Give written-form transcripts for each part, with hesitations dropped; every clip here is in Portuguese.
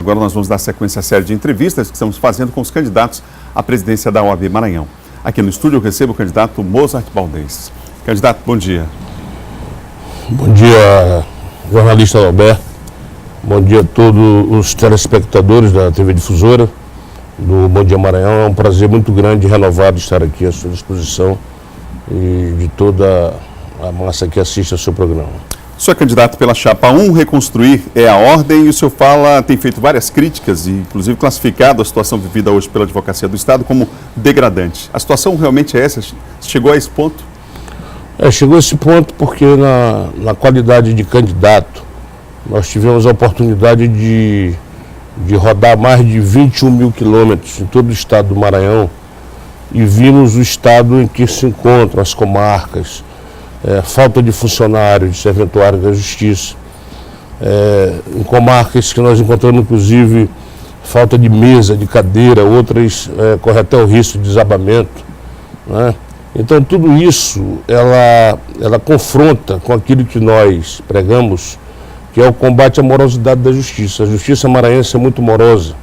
Agora nós vamos dar sequência à série de entrevistas que estamos fazendo com os candidatos à presidência da OAB Maranhão. Aqui no estúdio eu recebo o candidato Mozart Baldense. Candidato, bom dia. Bom dia, jornalista Alberto. Bom dia a todos os telespectadores da TV Difusora do Bom Dia Maranhão. É um prazer muito grande e renovado estar aqui à sua disposição e de toda a massa que assiste ao seu programa. O senhor é candidato pela chapa 1, Reconstruir é a Ordem, e o senhor tem feito várias críticas e inclusive classificado a situação vivida hoje pela Advocacia do Estado como degradante. A situação realmente é essa? Chegou a esse ponto? Chegou a esse ponto porque na qualidade de candidato nós tivemos a oportunidade de rodar mais de 21 mil quilômetros em todo o estado do Maranhão e vimos o estado em que se encontram as comarcas, falta de funcionários, de serventuários da justiça, em comarcas que nós encontramos inclusive falta de mesa, de cadeira, outras correm até o risco de desabamento, né? Então tudo isso ela confronta com aquilo que nós pregamos, que é o combate à morosidade da justiça. A justiça maranhense é muito morosa.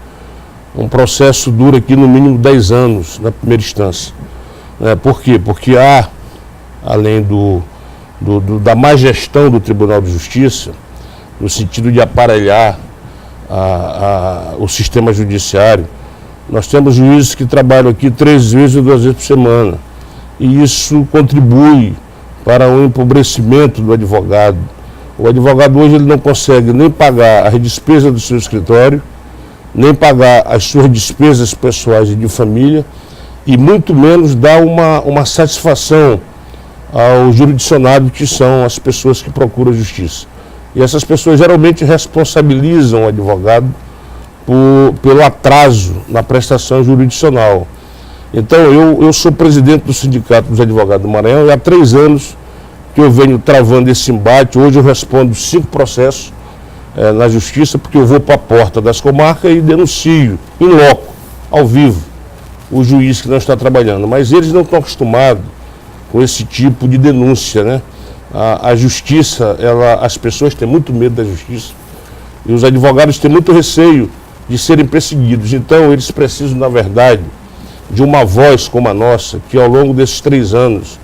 Um processo dura aqui no mínimo 10 anos na primeira instância. Por quê? Porque há, além da má gestão do Tribunal de Justiça, no sentido de aparelhar o sistema judiciário, nós temos juízes que trabalham aqui 3 vezes ou 2 vezes por semana. E isso contribui para o empobrecimento do advogado. O advogado hoje ele não consegue nem pagar as despesas do seu escritório, nem pagar as suas despesas pessoais e de família, e muito menos dar uma satisfação ao jurisdicionado, que são as pessoas que procuram justiça. E essas pessoas geralmente responsabilizam o advogado pelo atraso na prestação jurisdicional. Então eu sou presidente do Sindicato dos Advogados do Maranhão e há 3 anos que eu venho travando esse embate. Hoje eu respondo 5 processos na justiça, porque eu vou para a porta das comarcas e denuncio, em loco, ao vivo, o juiz que não está trabalhando. Mas eles não estão acostumados com esse tipo de denúncia, né? A justiça, as pessoas têm muito medo da justiça e os advogados têm muito receio de serem perseguidos. Então eles precisam, na verdade, de uma voz como a nossa, que ao longo desses 3 anos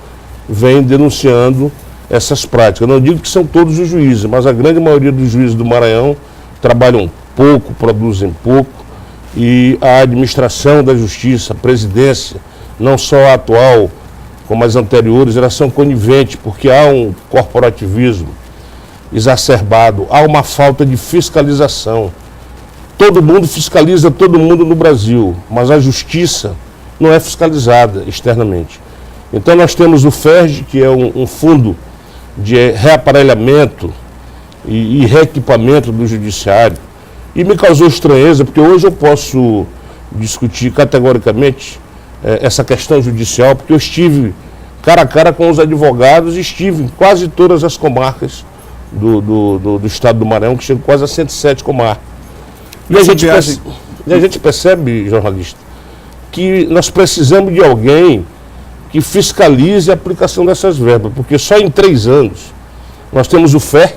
vem denunciando essas práticas. Eu não digo que são todos os juízes, mas a grande maioria dos juízes do Maranhão trabalham pouco, produzem pouco, e a administração da justiça, a presidência, não só a atual, como as anteriores, elas são coniventes, porque há um corporativismo exacerbado, há uma falta de fiscalização. Todo mundo fiscaliza todo mundo no Brasil, mas a justiça não é fiscalizada externamente. Então nós temos o FERJ, que é um fundo de reaparelhamento e reequipamento do judiciário, e me causou estranheza, porque hoje eu posso discutir categoricamente essa questão judicial, porque eu estive cara a cara com os advogados e estive em quase todas as comarcas do estado do Maranhão, que chega quase a 107 comarcas. E a gente percebe, jornalista, que nós precisamos de alguém que fiscalize a aplicação dessas verbas, porque só em 3 anos nós temos o FERC,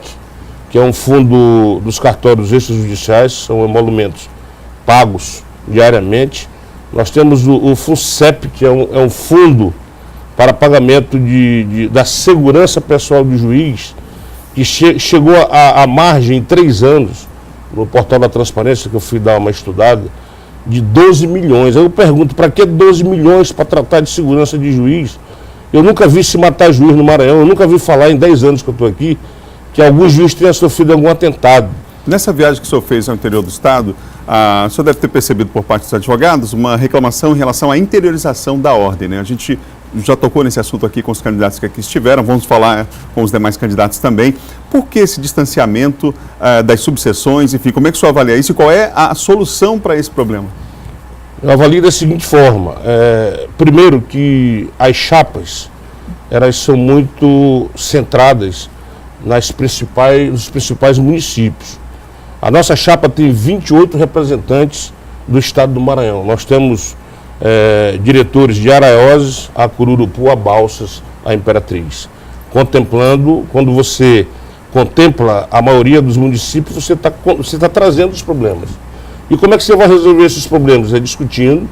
que é um fundo dos cartórios extrajudiciais, são emolumentos pagos diariamente. Nós temos o FUNCEP, que é um fundo para pagamento da segurança pessoal do juiz, que chegou à margem em 3 anos, no portal da transparência, que eu fui dar uma estudada, de 12 milhões. Aí eu pergunto, para que 12 milhões para tratar de segurança de juiz? Eu nunca vi se matar juiz no Maranhão, eu nunca vi falar em 10 anos que eu estou aqui, que algum juiz tenha sofrido algum atentado. Nessa viagem que o senhor fez ao interior do estado, o senhor deve ter percebido por parte dos advogados uma reclamação em relação à interiorização da ordem, né? A gente já tocou nesse assunto aqui com os candidatos que aqui estiveram, vamos falar com os demais candidatos também. Por que esse distanciamento das subseções, enfim, como é que o senhor avalia isso e qual é a solução para esse problema? Eu avalio da seguinte forma, primeiro que as chapas, elas são muito centradas nos principais municípios. A nossa chapa tem 28 representantes do estado do Maranhão. Nós temos diretores de Araioses, a Cururupu, a Balsas, a Imperatriz. Contemplando, quando você contempla a maioria dos municípios, você está trazendo os problemas. E como é que você vai resolver esses problemas? É discutindo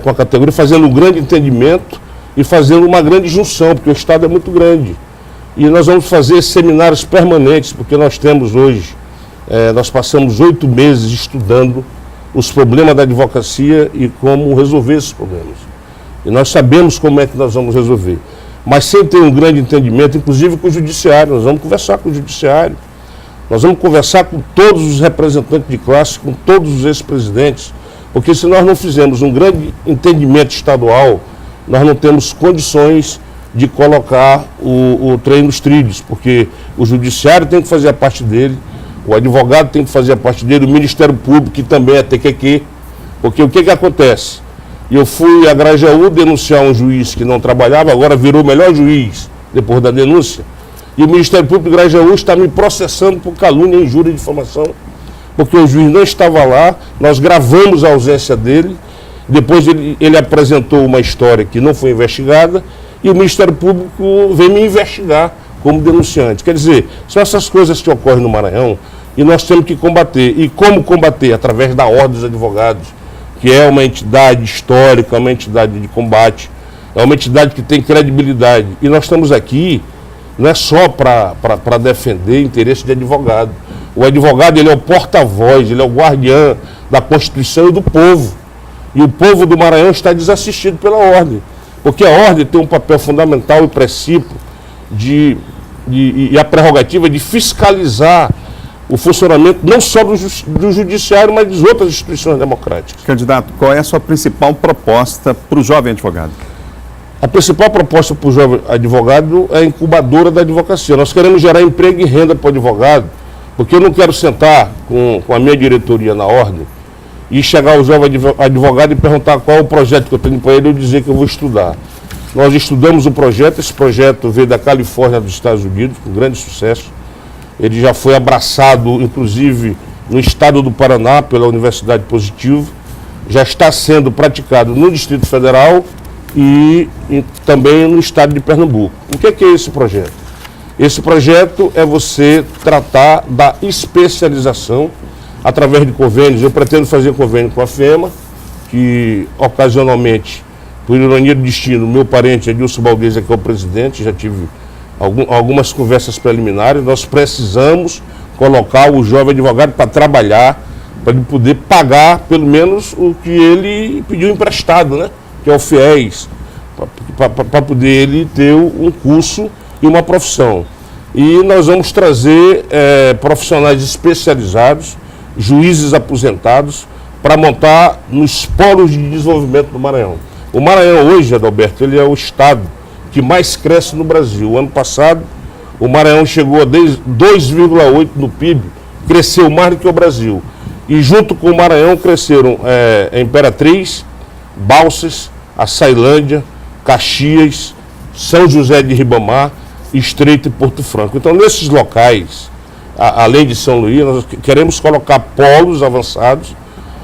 com a categoria, fazendo um grande entendimento e fazendo uma grande junção, porque o Estado é muito grande. E nós vamos fazer seminários permanentes, porque nós temos hoje, nós passamos 8 meses estudando os problemas da advocacia e como resolver esses problemas. E nós sabemos como é que nós vamos resolver. Mas sem ter um grande entendimento, inclusive com o Judiciário, nós vamos conversar com o Judiciário. Nós vamos conversar com todos os representantes de classe, com todos os ex-presidentes, porque se nós não fizermos um grande entendimento estadual, nós não temos condições de colocar o trem nos trilhos, porque o Judiciário tem que fazer a parte dele, o advogado tem que fazer a parte dele, o Ministério Público, que também é TQQ, porque o que acontece? Eu fui a Grajaú denunciar um juiz que não trabalhava, agora virou o melhor juiz, depois da denúncia, e o Ministério Público de Grajaú está me processando por calúnia e injúria de difamação, porque o juiz não estava lá, nós gravamos a ausência dele, depois ele apresentou uma história que não foi investigada, e o Ministério Público veio me investigar como denunciante. Quer dizer, são essas coisas que ocorrem no Maranhão e nós temos que combater. E como combater? Através da Ordem dos Advogados, que é uma entidade histórica, uma entidade de combate, é uma entidade que tem credibilidade. E nós estamos aqui não é só para defender interesse de advogado. O advogado, ele é o porta-voz, ele é o guardião da Constituição e do povo. E o povo do Maranhão está desassistido pela Ordem. Porque a Ordem tem um papel fundamental e precípio e a prerrogativa de fiscalizar o funcionamento não só do Judiciário, mas das outras instituições democráticas. Candidato, qual é a sua principal proposta para o jovem advogado? A principal proposta para o jovem advogado é a incubadora da advocacia. Nós queremos gerar emprego e renda para o advogado, porque eu não quero sentar com a minha diretoria na Ordem e chegar ao jovem advogado e perguntar qual é o projeto que eu tenho para ele e eu dizer que eu vou estudar. Nós estudamos o projeto, esse projeto veio da Califórnia, dos Estados Unidos, com grande sucesso. Ele já foi abraçado, inclusive, no estado do Paraná, pela Universidade Positivo. Já está sendo praticado no Distrito Federal e também no estado de Pernambuco. O que é esse projeto? Esse projeto é você tratar da especialização através de convênios. Eu pretendo fazer convênio com a FEMA, que ocasionalmente, por ironia do destino, meu parente Edilson Baldez é que é o presidente, já tive algumas conversas preliminares. Nós precisamos colocar o jovem advogado para trabalhar, para ele poder pagar pelo menos o que ele pediu emprestado, né? Que é o FIES, para poder ele ter um curso e uma profissão. E nós vamos trazer profissionais especializados, juízes aposentados, para montar nos polos de desenvolvimento do Maranhão. O Maranhão hoje, Adalberto, ele é o estado que mais cresce no Brasil. O ano passado, o Maranhão chegou a 2,8 no PIB, cresceu mais do que o Brasil. E junto com o Maranhão cresceram a Imperatriz, Balsas, Açailândia, Caxias, São José de Ribamar, Estreito e Porto Franco. Então, nesses locais, além de São Luís, nós queremos colocar polos avançados,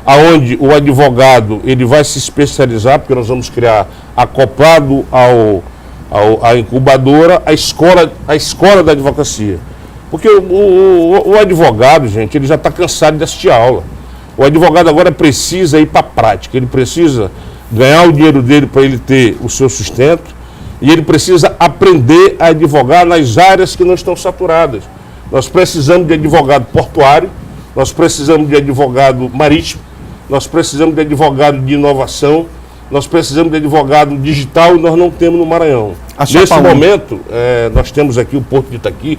aonde o advogado ele vai se especializar, porque nós vamos criar, acoplado à incubadora, a escola da advocacia. Porque o advogado, gente, ele já está cansado de assistir aula. O advogado agora precisa ir para a prática, ele precisa ganhar o dinheiro dele para ele ter o seu sustento e ele precisa aprender a advogar nas áreas que não estão saturadas. Nós precisamos de advogado portuário, nós precisamos de advogado marítimo, nós precisamos de advogado de inovação, nós precisamos de advogado digital e nós não temos no Maranhão. Nesse momento, nós temos aqui o Porto de Itaqui,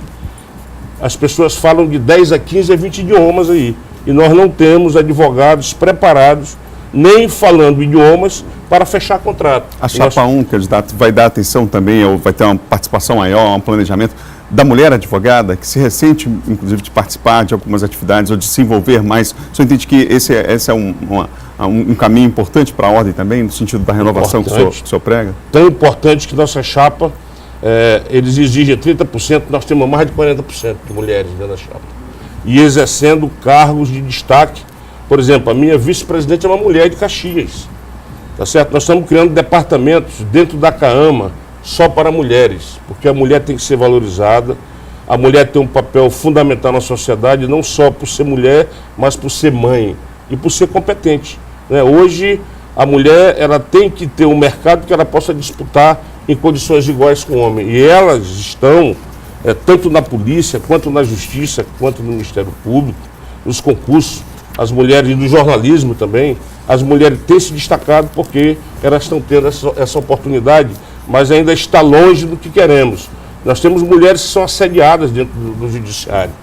as pessoas falam de 10 a 15 a 20 idiomas aí. E nós não temos advogados preparados, nem falando idiomas, para fechar contrato. A Chapa 1, candidato, vai dar atenção também, ou vai ter uma participação maior, um planejamento da mulher advogada, que se ressente, inclusive, de participar de algumas atividades ou de se envolver mais. O senhor entende que esse é um caminho importante para a Ordem também, no sentido da renovação que o senhor prega? Tão importante que nossa chapa, eles exigem 30%, nós temos mais de 40% de mulheres dentro da chapa. E exercendo cargos de destaque. Por exemplo, a minha vice-presidente é uma mulher de Caxias. Tá certo? Nós estamos criando departamentos dentro da CAAMA só para mulheres, porque a mulher tem que ser valorizada, a mulher tem um papel fundamental na sociedade, não só por ser mulher, mas por ser mãe. e por ser competente, né? Hoje, a mulher ela tem que ter um mercado que ela possa disputar em condições iguais com o homem. E elas estão, tanto na polícia, quanto na justiça, quanto no Ministério Público, nos concursos, as mulheres do jornalismo também, as mulheres têm se destacado porque elas estão tendo essa oportunidade, mas ainda está longe do que queremos. Nós temos mulheres que são assediadas dentro do judiciário.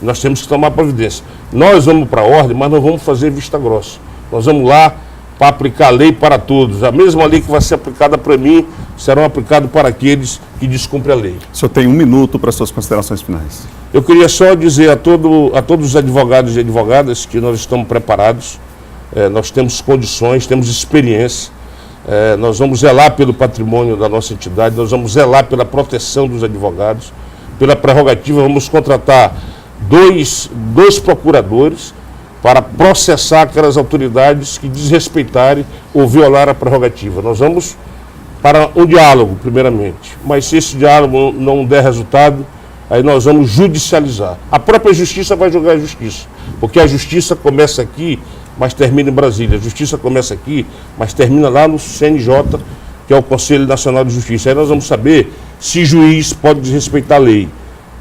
Nós temos que tomar providência. Nós vamos para a ordem, mas não vamos fazer vista grossa. Nós vamos lá para aplicar a lei para todos. A mesma lei que vai ser aplicada para mim, será aplicada para aqueles que descumprem a lei. O senhor tem 1 minuto para suas considerações finais. Eu queria só dizer a todos os advogados e advogadas que nós estamos preparados, nós temos condições, temos experiência, nós vamos zelar pelo patrimônio da nossa entidade, nós vamos zelar pela proteção dos advogados, pela prerrogativa, vamos contratar dois procuradores para processar aquelas autoridades que desrespeitarem ou violar a prerrogativa. Nós vamos para um diálogo, primeiramente, mas se esse diálogo não der resultado, aí nós vamos judicializar. A própria justiça vai julgar a justiça, porque a justiça começa aqui, mas termina em Brasília. A justiça começa aqui, mas termina lá no CNJ, que é o Conselho Nacional de Justiça. Aí nós vamos saber se juiz pode desrespeitar a lei.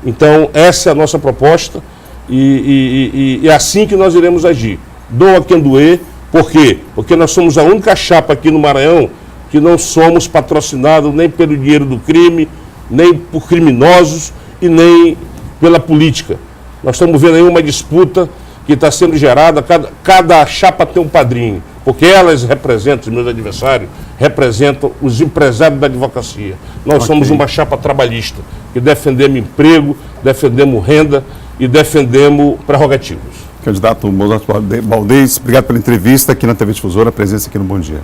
Então, essa é a nossa proposta e é assim que nós iremos agir. Doa quem doer. Por quê? Porque nós somos a única chapa aqui no Maranhão que não somos patrocinados nem pelo dinheiro do crime, nem por criminosos e nem pela política. Nós estamos vendo aí uma disputa que está sendo gerada, cada chapa tem um padrinho, porque elas representam, os meus adversários, representam os empresários da advocacia. Nós somos uma chapa trabalhista, que defendemos emprego, defendemos renda e defendemos prerrogativos. Candidato Mozart Baldez, obrigado pela entrevista aqui na TV Difusora, a presença aqui no Bom Dia.